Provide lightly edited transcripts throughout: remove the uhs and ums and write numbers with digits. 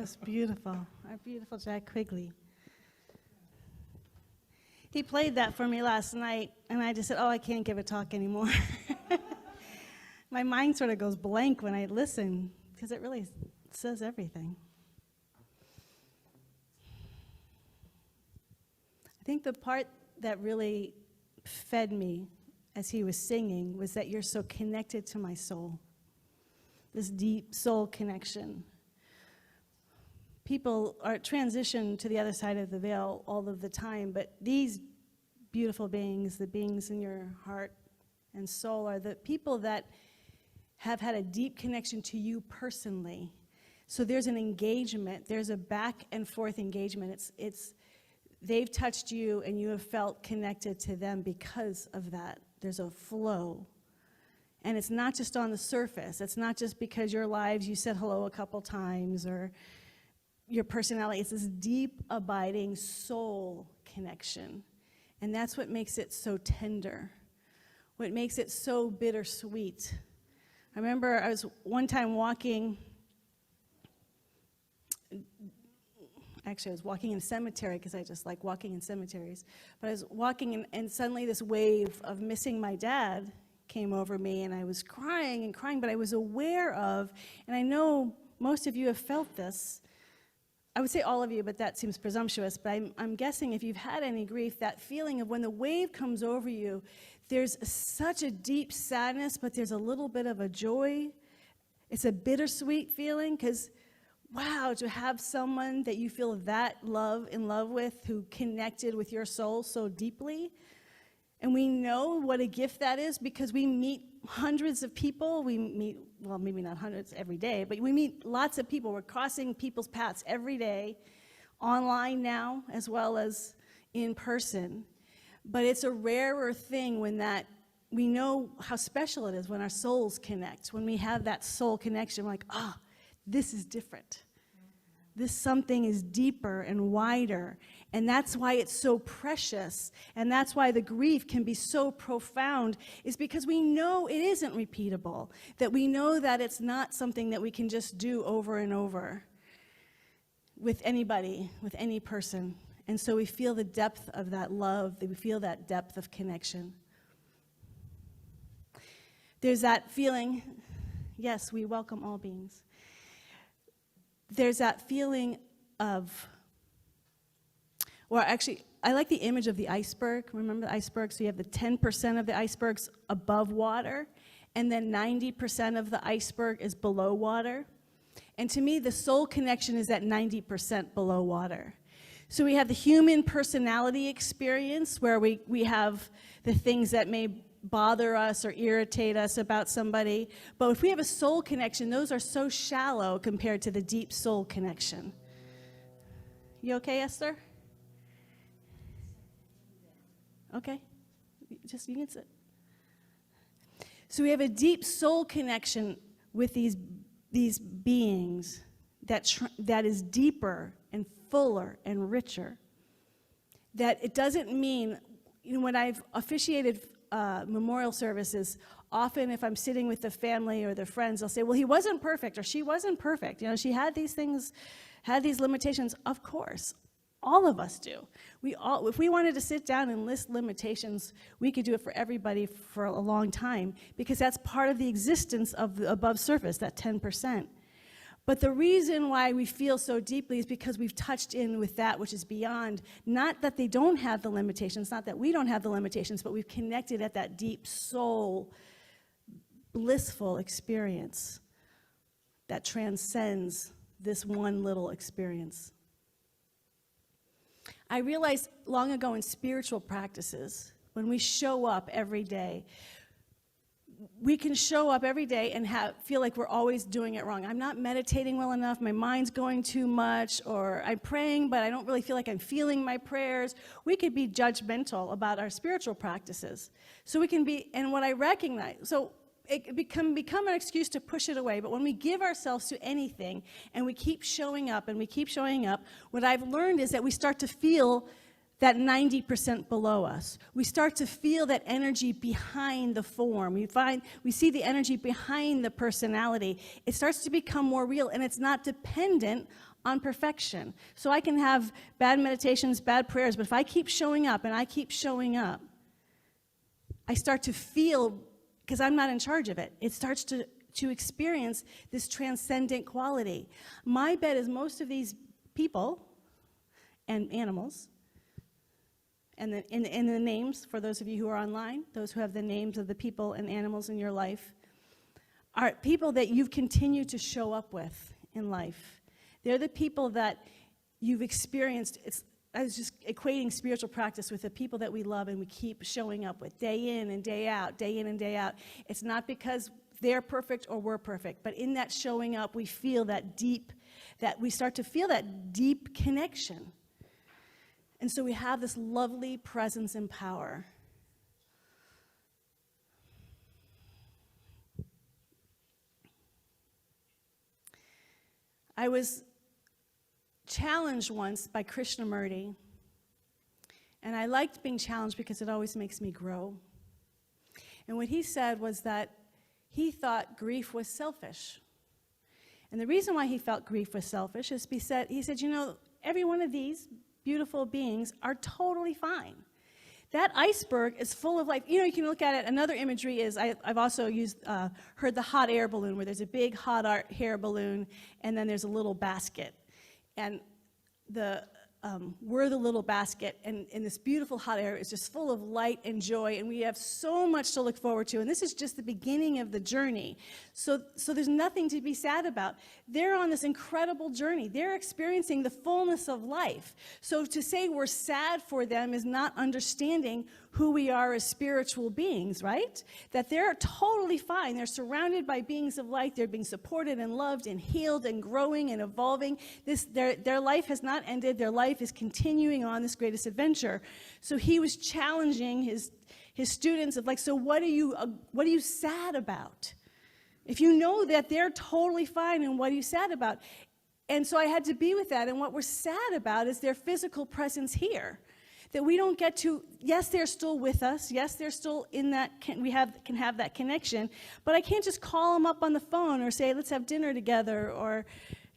was beautiful. Our beautiful Jack Quigley. He played that for me last night, and I just said, oh, I can't give a talk anymore. My mind sort of goes blank when I listen, because it really says everything. I think the part that really fed me as he was singing was that you're so connected to my soul, this deep soul connection. People are transitioned to the other side of the veil all of the time, but these beautiful beings, the beings in your heart and soul, are the people that have had a deep connection to you personally. So there's an engagement, there's a back and forth engagement. They've touched you and you have felt connected to them because of that. There's a flow. And it's not just on the surface. It's not just because your lives, you said hello a couple times, or your personality. It's this deep, abiding soul connection. And that's what makes it so tender, what makes it so bittersweet. I remember I was one time walking, actually I was walking in a cemetery because I just like walking in cemeteries, but I was walking and suddenly this wave of missing my dad came over me, and I was crying and crying, but I was aware of, and I know most of you have felt this, I would say all of you, but that seems presumptuous, but I'm guessing if you've had any grief, that feeling of when the wave comes over you, there's such a deep sadness, but there's a little bit of a joy. It's a bittersweet feeling, because wow, to have someone that you feel that in love with, who connected with your soul so deeply. And we know what a gift that is, because we meet hundreds of people. We meet, well, maybe not hundreds every day, but we meet lots of people. We're crossing people's paths every day, online now, as well as in person. But it's a rarer thing when that, we know how special it is when our souls connect. When we have that soul connection, we're like, ah, this is different. This something is deeper and wider. And that's why it's so precious. And that's why the grief can be so profound, is because we know it isn't repeatable. That we know that it's not something that we can just do over and over with anybody, with any person. And so we feel the depth of that love, we feel that depth of connection. There's that feeling, yes, we welcome all beings. There's that feeling of, well, actually, I like the image of the iceberg. Remember the iceberg? So you have the 10% of the icebergs above water, and then 90% of the iceberg is below water. And to me, the soul connection is at 90% below water. So we have the human personality experience, where we have the things that may bother us or irritate us about somebody. But if we have a soul connection, those are so shallow compared to the deep soul connection. You okay, Esther? Okay. Just, you can sit. So we have a deep soul connection with these beings that is deeper and fuller and richer. That it doesn't mean, when I've officiated memorial services, often if I'm sitting with the family or their friends, they'll say, well, he wasn't perfect, or she wasn't perfect. She had these things, had these limitations. Of course, all of us do. If we wanted to sit down and list limitations, we could do it for everybody for a long time, because that's part of the existence of the above surface, that 10%. But the reason why we feel so deeply is because we've touched in with that which is beyond. Not that they don't have the limitations, not that we don't have the limitations, but we've connected at that deep soul, blissful experience that transcends this one little experience. I realized long ago in spiritual practices, when we show up every day, we can show up every day and feel like we're always doing it wrong. I'm not meditating well enough, my mind's going too much, or I'm praying, but I don't really feel like I'm feeling my prayers. We could be judgmental about our spiritual practices. So we can be, and what I recognize, so it can become an excuse to push it away, but when we give ourselves to anything and we keep showing up and we keep showing up, what I've learned is that we start to feel that 90% below us. We start to feel that energy behind the form. We see the energy behind the personality. It starts to become more real, and it's not dependent on perfection. So I can have bad meditations, bad prayers, but if I keep showing up and I keep showing up, I start to feel, because I'm not in charge of it, it starts to experience this transcendent quality. My bet is most of these people and animals, and in the names, for those of you who are online, those who have the names of the people and animals in your life, are people that you've continued to show up with in life. They're the people that you've experienced. I was just equating spiritual practice with the people that we love and we keep showing up with day in and day out, day in and day out. It's not because they're perfect or we're perfect, but in that showing up, we feel we start to feel that deep connection. And so we have this lovely presence and power. I was challenged once by Krishnamurti, and I liked being challenged because it always makes me grow. And what he said was that he thought grief was selfish. And the reason why he felt grief was selfish is he said, every one of these beautiful beings are totally fine. That iceberg is full of life. You can look at it. Another imagery is, I've also heard the hot air balloon, where there's a big hot air balloon, and then there's a little basket. And we're the little basket, and this beautiful hot air is just full of light and joy, and we have so much to look forward to, and this is just the beginning of the journey. So there's nothing to be sad about. They're on this incredible journey. They're experiencing the fullness of life. So to say we're sad for them is not understanding who we are as spiritual beings, right? That they're totally fine. They're surrounded by beings of light. They're being supported and loved and healed and growing and evolving. Their life has not ended. Their life is continuing on this greatest adventure. So he was challenging his students of so what are you sad about? If you know that they're totally fine, and what are you sad about? And so I had to be with that. And what we're sad about is their physical presence here. That we don't get to, yes, they're still with us. Yes, they're still in that, can have that connection. But I can't just call them up on the phone or say, let's have dinner together, or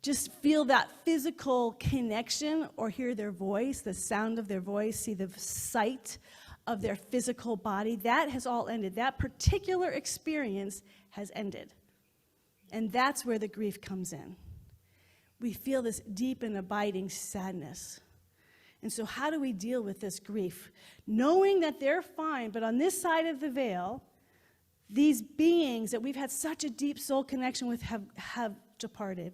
just feel that physical connection, or hear their voice, the sound of their voice, see the sight of their physical body. That has all ended. That particular experience has ended. And that's where the grief comes in. We feel this deep and abiding sadness. And so how do we deal with this grief? Knowing that they're fine, but on this side of the veil, these beings that we've had such a deep soul connection with have departed.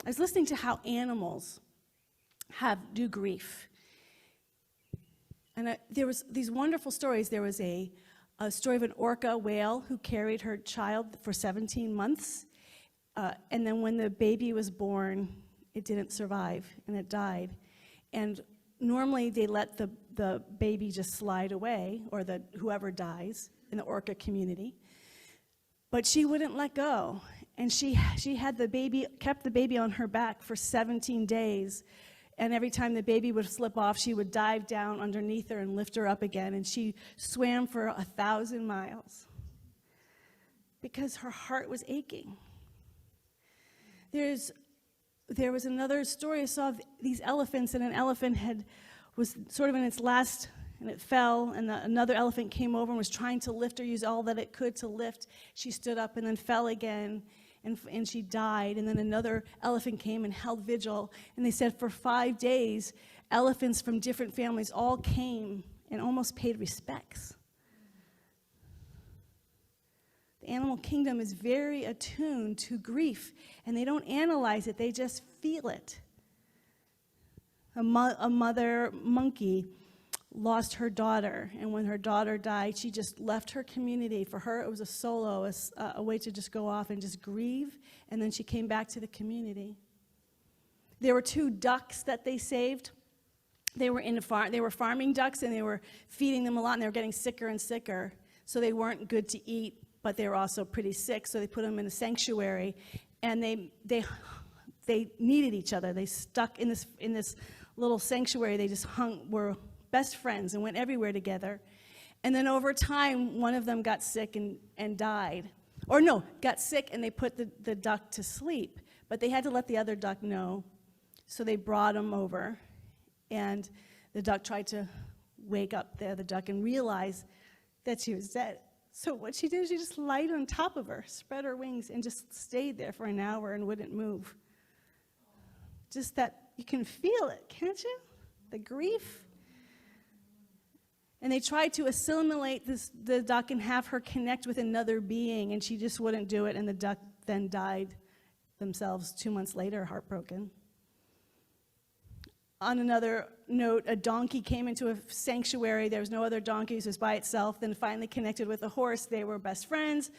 I was listening to how animals do grief. And there was these wonderful stories. There was a story of an orca whale who carried her child for 17 months. And then when the baby was born, it didn't survive, and it died. And normally they let the baby just slide away, or whoever dies in the orca community. But she wouldn't let go. And she had kept the baby on her back for 17 days. And every time the baby would slip off, she would dive down underneath her and lift her up again. And she swam for 1,000 miles because her heart was aching. There was another story I saw of these elephants, and an elephant was sort of in its last, and it fell, and another elephant came over and was trying to lift her, use all that it could to lift. She stood up and then fell again, and she died. And then another elephant came and held vigil, and they said for 5 days, elephants from different families all came and almost paid respects. The animal kingdom is very attuned to grief, and they don't analyze it, they just feel it. A mother monkey lost her daughter, and when her daughter died, she just left her community. For her, it was a solo, a way to just go off and just grieve, and then she came back to the community. There were 2 ducks that they saved. They were farming ducks, and they were feeding them a lot, and they were getting sicker and sicker, so they weren't good to eat, but they were also pretty sick, so they put them in a sanctuary, and they needed each other. They stuck in this little sanctuary. They just were best friends and went everywhere together. And then over time, one of them got sick and died. Or no, got sick and they put the duck to sleep. But they had to let the other duck know. So they brought him over. And the duck tried to wake up the other duck and realize that she was dead. So what she did is she just lied on top of her, spread her wings, and just stayed there for an hour and wouldn't move. Just that, you can feel it, can't you? The grief. And they tried to assimilate the duck and have her connect with another being, and she just wouldn't do it, and the duck then died themselves 2 months later, heartbroken. On another note, a donkey came into a sanctuary. There was no other donkeys. It was by itself. Then finally connected with a horse. They were best friends.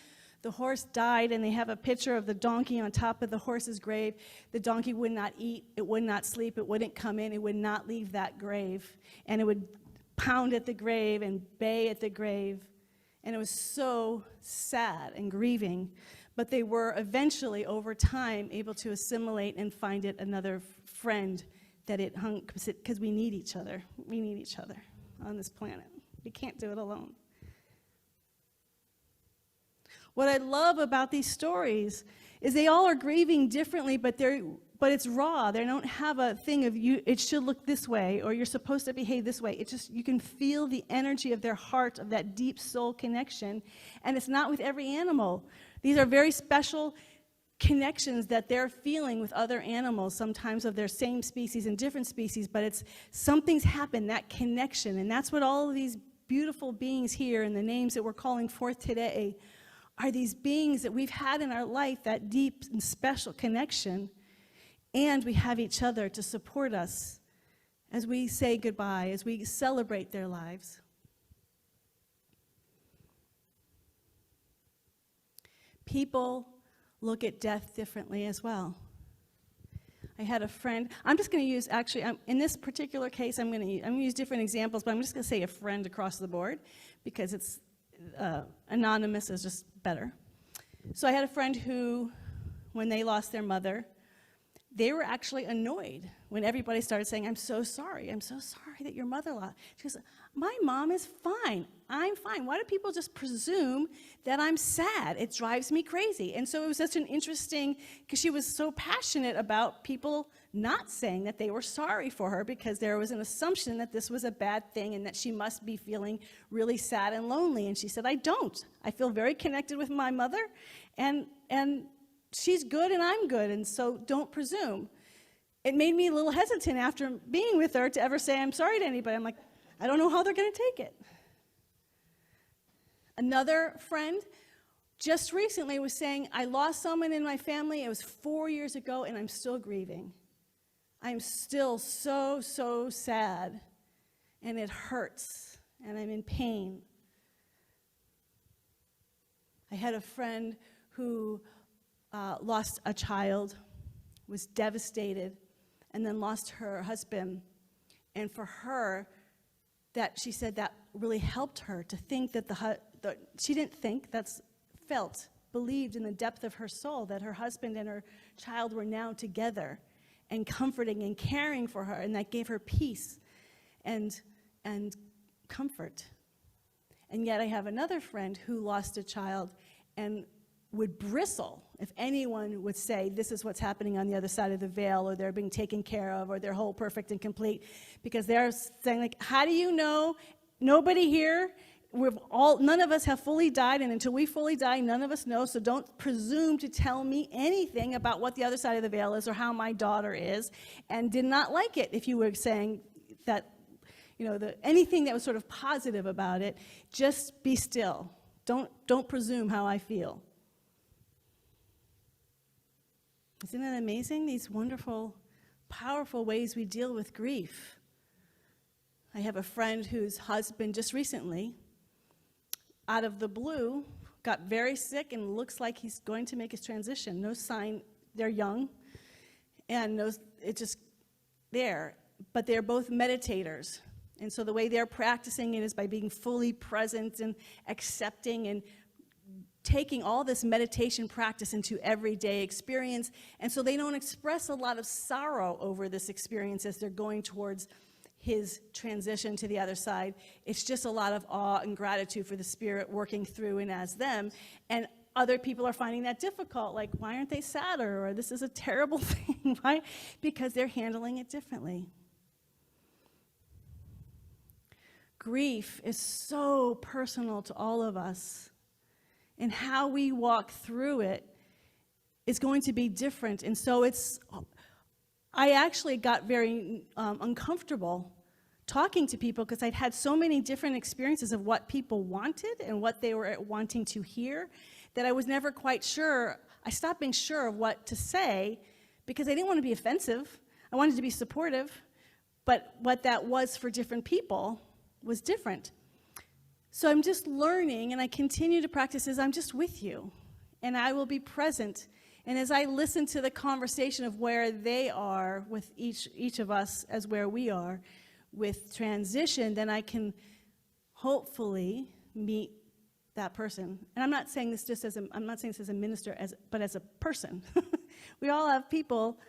The horse died, and they have a picture of the donkey on top of the horse's grave. The donkey would not eat. It would not sleep. It wouldn't come in. It would not leave that grave. And it would pound at the grave and bay at the grave. And it was so sad and grieving. But they were eventually, over time, able to assimilate and find it another friend that it hung, because we need each other. We need each other on this planet. We can't do it alone. What I love about these stories is they all are grieving differently, but it's raw. They don't have a thing of it should look this way, or you're supposed to behave this way. It's just, you can feel the energy of their heart, of that deep soul connection, and it's not with every animal. These are very special connections that they're feeling with other animals, sometimes of their same species and different species, but it's something's happened, that connection, and that's what all of these beautiful beings here and the names that we're calling forth today are, these beings that we've had in our life, that deep and special connection, and we have each other to support us as we say goodbye, as we celebrate their lives. People look at death differently as well. I had a friend, I'm just going to use, actually, in this particular case, I'm going to use different examples, but I'm just going to say a friend across the board, because it's anonymous is just better. So I had a friend who, when they lost their mother, they were actually annoyed when everybody started saying, I'm so sorry that your mother lost. She goes, my mom is fine. I'm fine. Why do people just presume that I'm sad? It drives me crazy. And so it was such an interesting, because she was so passionate about people not saying that they were sorry for her, because there was an assumption that this was a bad thing and that she must be feeling really sad and lonely. And she said, I don't. I feel very connected with my mother, and she's good and I'm good, and so don't presume. It made me a little hesitant after being with her to ever say I'm sorry to anybody. I'm like, I don't know how they're going to take it. Another friend just recently was saying, I lost someone in my family. It was 4 years ago, and I'm still grieving. I'm still so, so sad, and it hurts, and I'm in pain. I had a friend who lost a child, was devastated, and then lost her husband. And for her, that she said that really helped her to think that she didn't think, that's felt, believed in the depth of her soul that her husband and her child were now together and comforting and caring for her, and that gave her peace and comfort. And yet I have another friend who lost a child and would bristle if anyone would say this is what's happening on the other side of the veil, or they're being taken care of, or they're whole, perfect, and complete, because they're saying, like, how do you know? Nobody here, none of us have fully died, and until we fully die, none of us know, so don't presume to tell me anything about what the other side of the veil is or how my daughter is, and did not like it if you were saying that, anything that was sort of positive about it. Just be still. Don't presume how I feel. Isn't it amazing, these wonderful, powerful ways we deal with grief? I have a friend whose husband just recently, out of the blue, got very sick and looks like he's going to make his transition. No sign, they're young, and it's just there. But they're both meditators. And so the way they're practicing it is by being fully present and accepting and taking all this meditation practice into everyday experience, and so they don't express a lot of sorrow over this experience as they're going towards his transition to the other side. It's just a lot of awe and gratitude for the Spirit working through and as them, and other people are finding that difficult, like, why aren't they sadder, or this is a terrible thing, right? Because they're handling it differently. Grief is so personal to all of us, and how we walk through it is going to be different. And so I actually got very uncomfortable talking to people because I'd had so many different experiences of what people wanted and what they were wanting to hear that I was never quite sure. I stopped being sure of what to say because I didn't want to be offensive. I wanted to be supportive, but what that was for different people was different. So I'm just learning, and I continue to practice as I'm just with you, and I will be present. And as I listen to the conversation of where they are with each of us as where we are with transition, then I can hopefully meet that person. And I'm not saying this as a minister, but as a person. We all have people.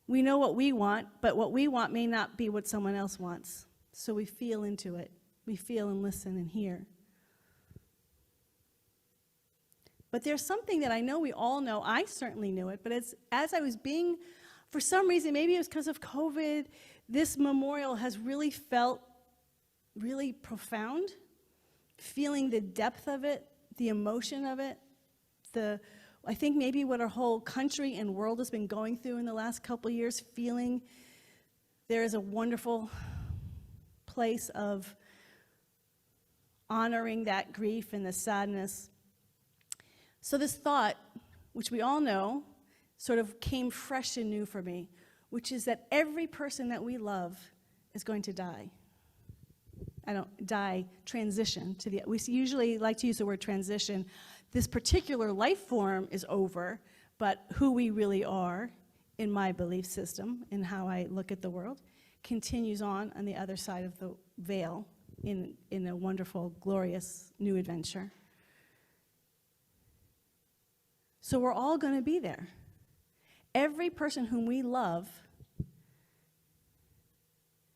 We know what we want, but what we want may not be what someone else wants. So we feel into it. We feel and listen and hear. But there's something that I know we all know. I certainly knew it, but as I was being, for some reason, maybe it was because of COVID, this memorial has really felt really profound. Feeling the depth of it, the emotion of it, I think maybe what our whole country and world has been going through in the last couple of years, feeling there is a wonderful place of honoring that grief and the sadness. So this thought, which we all know, sort of came fresh and new for me, which is that every person that we love is going to die. Transition to the, we usually like to use the word transition. This particular life form is over, but who we really are, in my belief system, and how I look at the world, continues on the other side of the veil in a wonderful, glorious new adventure. So we're all going to be there. Every person whom we love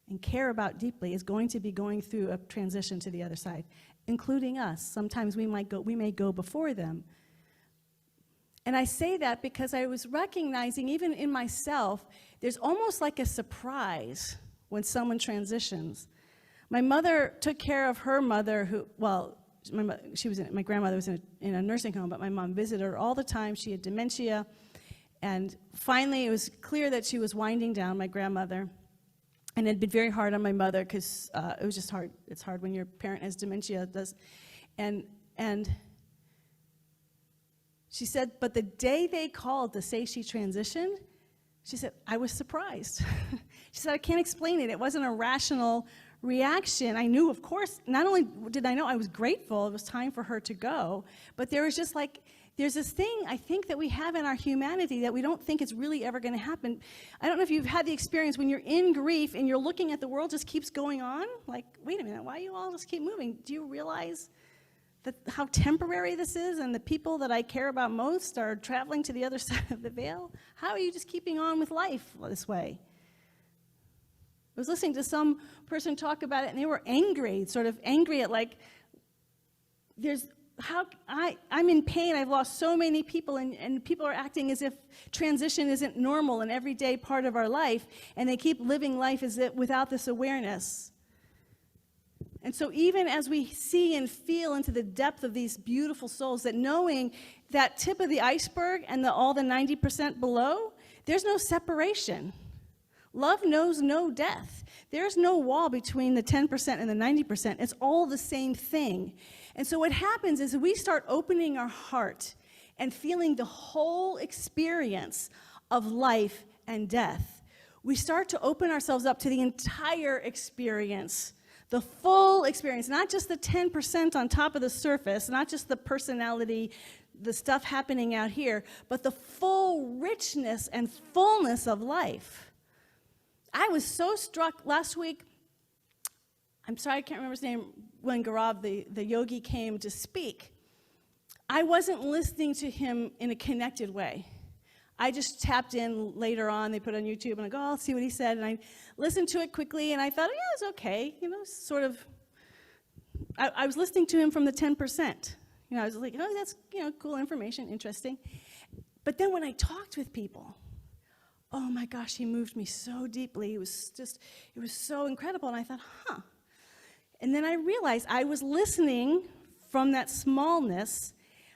and care about deeply is going to be going through a transition to the other side, including us. Sometimes we may go before them. And I say that because I was recognizing, even in myself, there's almost like a surprise when someone transitions. My mother took care of her mother, my grandmother was in a nursing home, but my mom visited her all the time. She had dementia, and finally it was clear that she was winding down, my grandmother, and it had been very hard on my mother because it was just hard. It's hard when your parent has dementia. And she said, but the day they called to say she transitioned, she said, I was surprised. She said, I can't explain it. It wasn't a rational reaction. I knew, of course, not only did I know, I was grateful. It was time for her to go. But there was just like, there's this thing, I think, that we have in our humanity that we don't think it's really ever going to happen. I don't know if you've had the experience when you're in grief and you're looking at the world just keeps going on. Like, wait a minute, why you all just keep moving? Do you realize how temporary this is, and the people that I care about most are traveling to the other side of the veil? How are you just keeping on with life this way? I was listening to some person talk about it, and they were angry, sort of angry at, like, I'm in pain, I've lost so many people, and people are acting as if transition isn't normal, an everyday part of our life, and they keep living life as if without this awareness. And so even as we see and feel into the depth of these beautiful souls, that knowing that tip of the iceberg and all the 90% below, there's no separation. Love knows no death. There's no wall between the 10% and the 90%. It's all the same thing. And so what happens is we start opening our heart and feeling the whole experience of life and death. We start to open ourselves up to the entire experience, the full experience, not just the 10% on top of the surface, not just the personality, the stuff happening out here, but the full richness and fullness of life. I was so struck last week. I'm sorry, I can't remember his name, when Gaurav, the yogi, came to speak. I wasn't listening to him in a connected way. I just tapped in later on. They put it on YouTube, and I go, oh, I'll see what he said. And I listened to it quickly, and I thought, yeah, it's okay. Sort of, I was listening to him from the 10%. I was like, oh, that's, cool information, interesting. But then when I talked with people, oh my gosh, he moved me so deeply. It was so incredible. And I thought, huh. And then I realized I was listening from that smallness,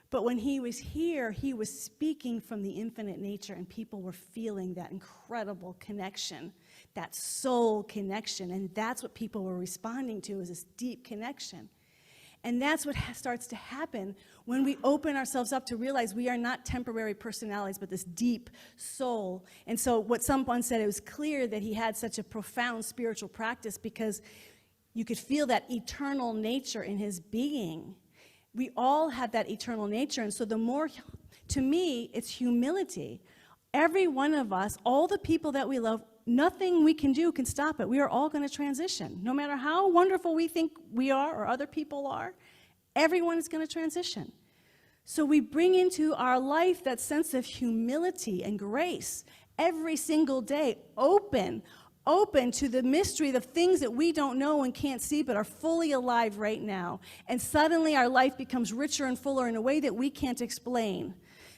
but when he was here, he was speaking from the infinite nature, and people were feeling that incredible connection, that soul connection, and that's what people were responding to, is this deep connection. And that's what starts to happen when we open ourselves up to realize we are not temporary personalities, but this deep soul. And so what someone said, it was clear that he had such a profound spiritual practice because you could feel that eternal nature in his being. We all have that eternal nature, and so the more, to me, it's humility. Every one of us, all the people that we love, nothing we can do can stop it. We are all going to transition. No matter how wonderful we think we are or other people are, everyone is going to transition. So we bring into our life that sense of humility and grace every single day, open to the mystery of things that we don't know and can't see but are fully alive right now. And suddenly our life becomes richer and fuller in a way that we can't explain.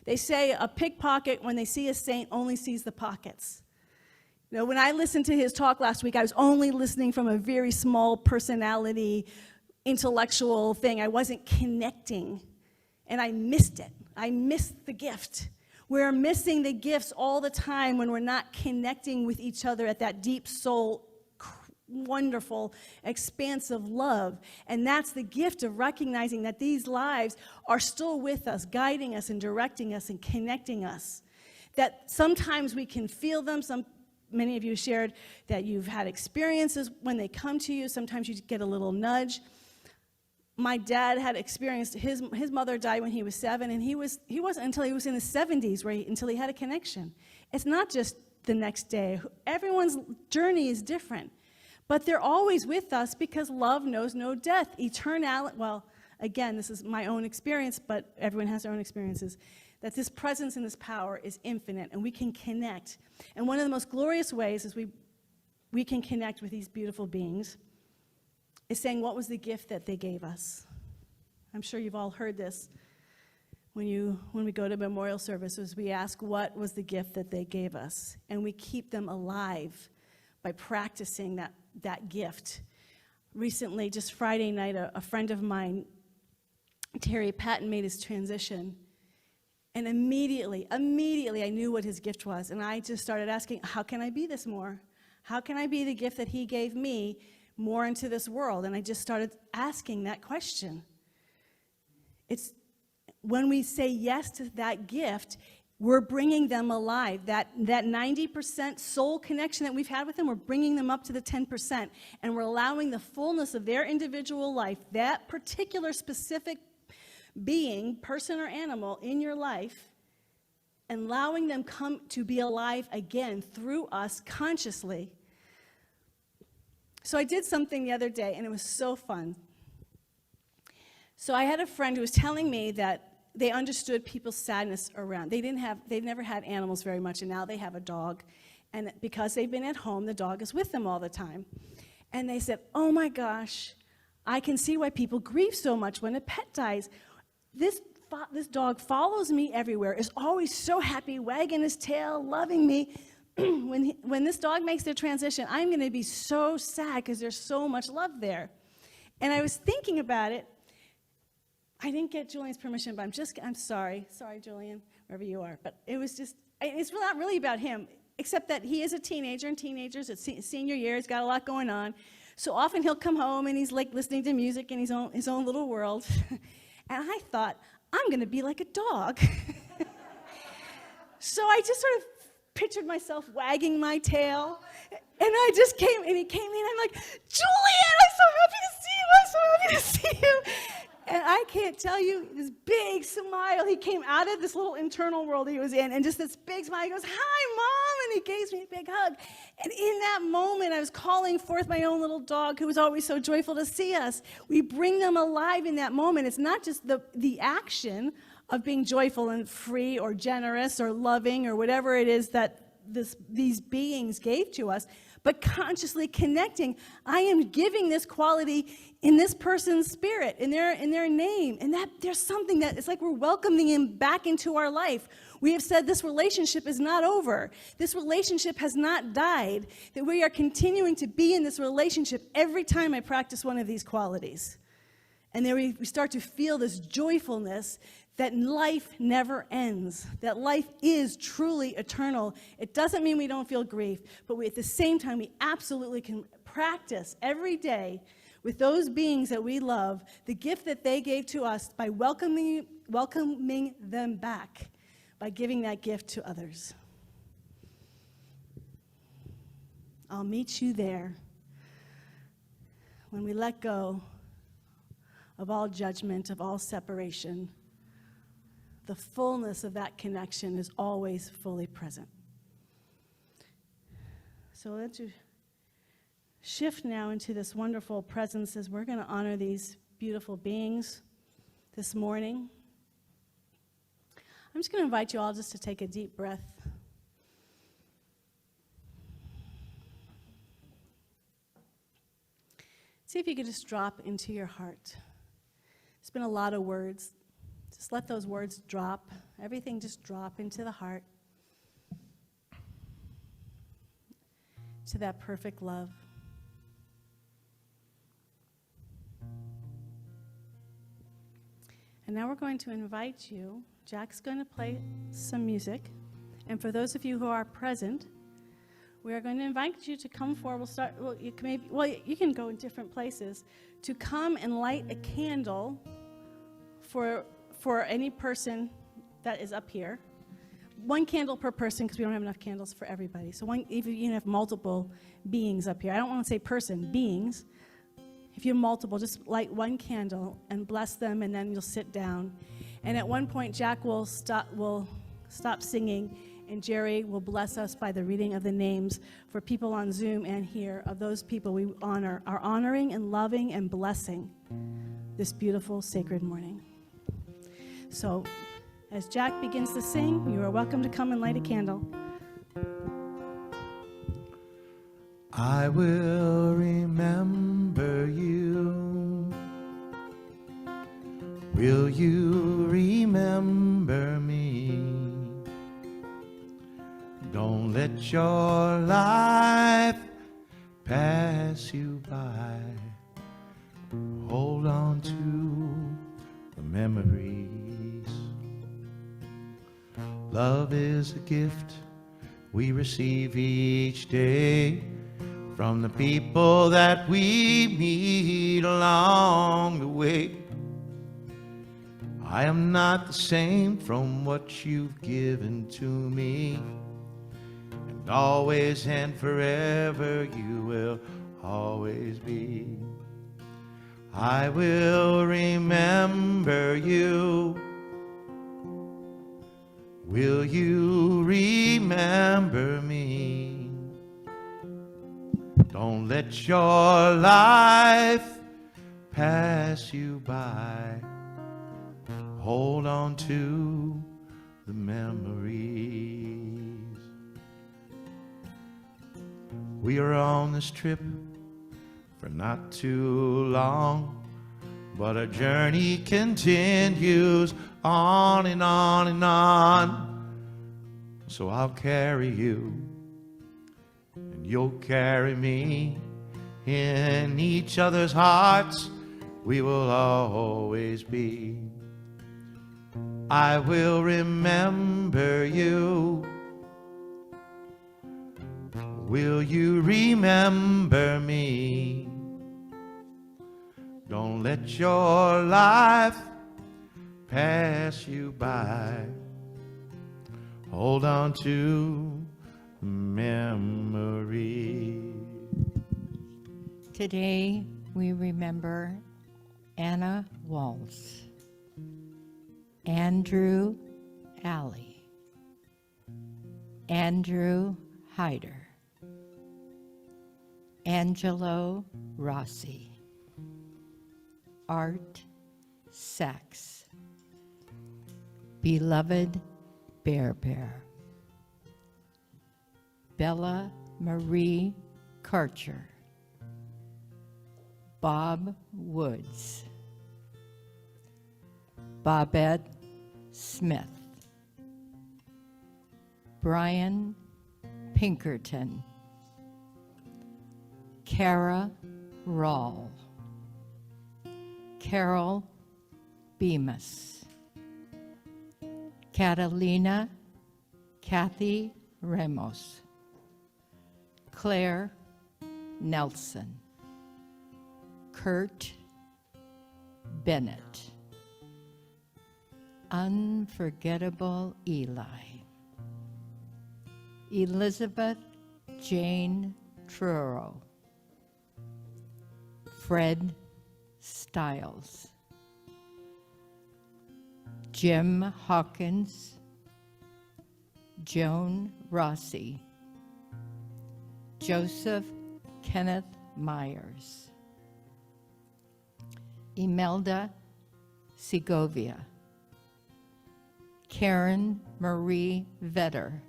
They say a pickpocket, when they see a saint, only sees the pockets. When I listened to his talk last week, I was only listening from a very small personality, intellectual thing. I wasn't connecting, and I missed it. I missed the gift. We're missing the gifts all the time when we're not connecting with each other at that deep soul, wonderful, expansive love. And that's the gift of recognizing that these lives are still with us, guiding us and directing us and connecting us. That sometimes we can feel them. Many of you shared that you've had experiences when they come to you. Sometimes you get a little nudge. My dad had experienced, his mother died when he was 7, and he wasn't until he was in his 70s until he had a connection. It's not just the next day. Everyone's journey is different. But they're always with us because love knows no death. Eternality, well, again, this is my own experience, but everyone has their own experiences. That this presence and this power is infinite, and we can connect. And one of the most glorious ways is we can connect with these beautiful beings is saying, what was the gift that they gave us? I'm sure you've all heard this when we go to memorial services. We ask, what was the gift that they gave us? And we keep them alive by practicing that gift. Recently, just Friday night, a friend of mine, Harriet, made his transition. And immediately, I knew what his gift was. And I just started asking, how can I be this more? How can I be the gift that he gave me more into this world? And I just started asking that question. It's when we say yes to that gift, we're bringing them alive. That 90% soul connection that we've had with them, we're bringing them up to the 10%. And we're allowing the fullness of their individual life, that particular specific being, person or animal, in your life, and allowing them come to be alive again through us consciously. So I did something the other day, and it was so fun. So I had a friend who was telling me that they understood people's sadness around. They've never had animals very much, and now they have a dog. And because they've been at home, the dog is with them all the time. And they said, oh my gosh, I can see why people grieve so much when a pet dies. This dog follows me everywhere, is always so happy, wagging his tail, loving me. When this dog makes their transition, I'm going to be so sad because there's so much love there. And I was thinking about it. I didn't get Julian's permission, but I'm sorry. Sorry, Julian, wherever you are. But it's not really about him, except that he is a teenager, and teenagers, it's senior year, he's got a lot going on. So often he'll come home and he's like listening to music in his own little world. And I thought, I'm going to be like a dog. So I just sort of pictured myself wagging my tail. And I just came, and he came in, I'm like, Julian, I'm so happy to see you. And I can't tell you, this big smile. He came out of this little internal world he was in, and just this big smile. He goes, hi, Mom. and he gave me a big hug. And in that moment, I was calling forth my own little dog who was always so joyful to see us. We bring them alive in that moment. It's not just the action of being joyful and free or generous or loving or whatever it is that these beings gave to us, but consciously connecting. I am giving this quality in this person's spirit, in their name, and that there's something that it's like we're welcoming him back into our life. We have said this relationship is not over. This relationship has not died, that we are continuing to be in this relationship every time I practice one of these qualities. And then we start to feel this joyfulness that life never ends, that life is truly eternal. It doesn't mean we don't feel grief, but at the same time, we absolutely can practice every day with those beings that we love, the gift that they gave to us by welcoming them back, by giving that gift to others. I'll meet you there when we let go of all judgment, of all separation. The fullness of that connection is always fully present. So let's shift now into this wonderful presence as we're going to honor these beautiful beings this morning. I'm just going to invite you all just to take a deep breath. See if you could just drop into your heart. It's been a lot of words. Just let those words drop. Everything just drop into the heart. To that perfect love. And now we're going to invite you. Jack's going to play some music. And for those of you who are present, we are going to invite you to come forward. You can go in different places. To come and light a candle for any person that is up here. One candle per person, because we don't have enough candles for everybody. So if you have multiple beings up here, I don't want to say person, beings. If you have multiple, just light one candle and bless them, and then you'll sit down. And at one point, Jack will stop singing, and Jerry will bless us by the reading of the names for people on Zoom and here of those people we are honoring and loving and blessing this beautiful sacred morning. So, as Jack begins to sing, you are welcome to come and light a candle. I will remember you. Will you remember me? Don't let your life pass you by. Hold on to the memories. Love is a gift we receive each day from the people that we meet along the way. I am not the same from what you've given to me, and always and forever you will always be. I will remember you. Will you remember me? Don't let your life pass you by. Hold on to the memories. We are on this trip for not too long, but our journey continues on and on and on. So I'll carry you, and you'll carry me. In each other's hearts we will always be. I will remember you. Will you remember me? Don't let your life pass you by. Hold on to memory. Today we remember Anna Waltz, Andrew Alley, Andrew Hyder, Angelo Rossi, Art Sachs, Beloved Bear Bear, Bella Marie Karcher, Bob Woods, Bobette Smith, Brian Pinkerton, Kara Rawl, Carol Bemis, Catalina Kathy Ramos, Claire Nelson, Kurt Bennett, Unforgettable Eli, Elizabeth Jane Truro, Fred Stiles, Jim Hawkins, Joan Rossi, Joseph Kenneth Myers, Imelda Segovia, Karen Marie Vetter,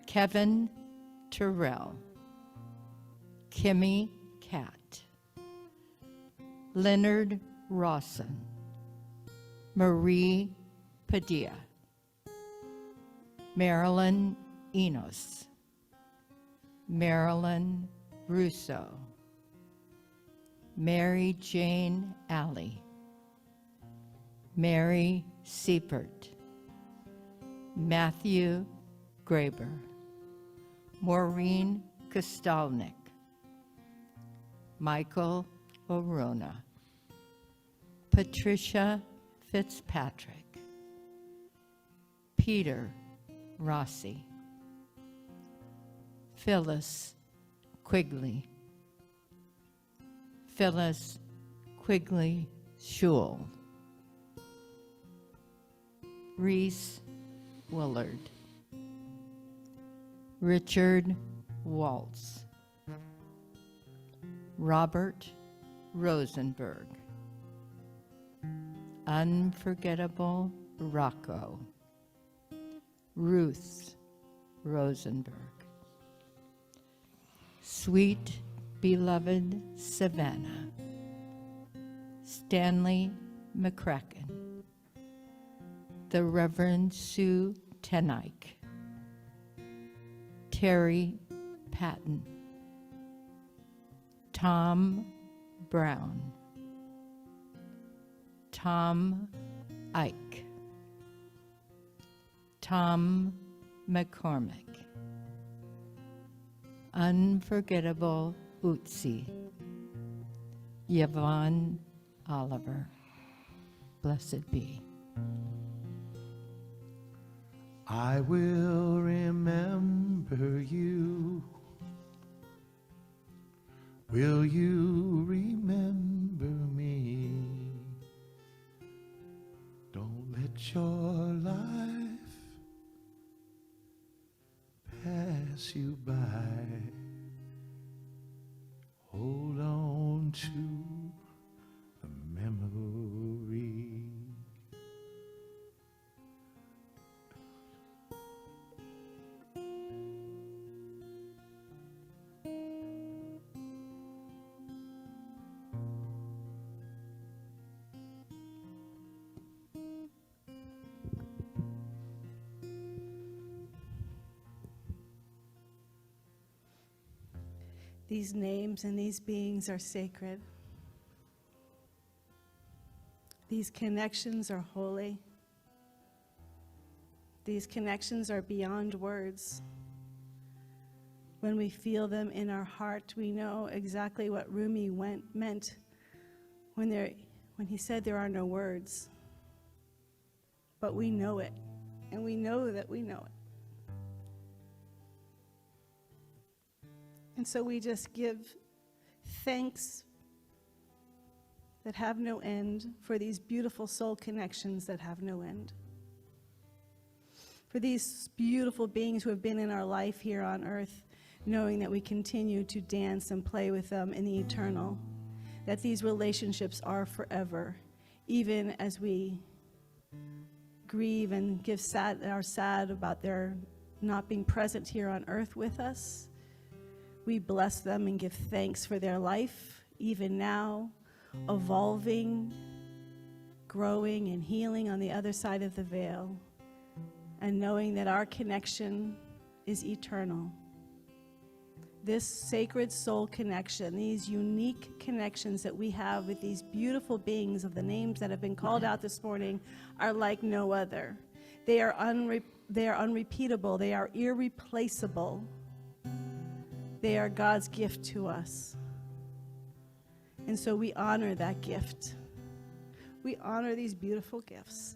Kevin Terrell, Kimmy Cat, Leonard Rawson, Marie Padilla, Marilyn Enos, Marilyn Russo, Mary Jane Alley, Mary Siepert, Matthew Graber, Maureen Kostalnik, Michael Orona, Patricia Fitzpatrick, Peter Rossi, Phyllis Quigley, Phyllis Quigley Schul, Reese Willard, Richard Waltz, Robert Rosenberg, Unforgettable Rocco, Ruth Rosenberg, Sweet Beloved Savannah, Stanley McCracken, the Reverend Sue Tenike, Terry Patton, Tom Brown, Tom Ike, Tom McCormick, Unforgettable Utsi, Yvonne Oliver, blessed be. I will remember you. Will you remember me? Don't let your life pass you by. Hold on to the memory. These names and these beings are sacred. These connections are holy. These connections are beyond words. When we feel them in our heart, we know exactly what Rumi meant when he said there are no words. But we know it, and we know that we know it. And so we just give thanks that have no end for these beautiful soul connections that have no end. for these beautiful beings who have been in our life here on earth, knowing that we continue to dance and play with them in the eternal, that these relationships are forever, even as we grieve and are sad about their not being present here on earth with us. We bless them and give thanks for their life, even now, evolving, growing, and healing on the other side of the veil, and knowing that our connection is eternal. This sacred soul connection, these unique connections that we have with these beautiful beings of the names that have been called out this morning, are like no other. They are unrepeatable. They are irreplaceable. They are God's gift to us. And so we honor that gift. We honor these beautiful gifts.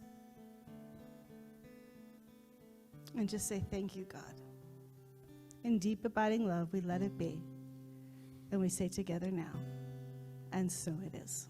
And just say, thank you, God. In deep abiding love, we let it be. And we say together now, and so it is.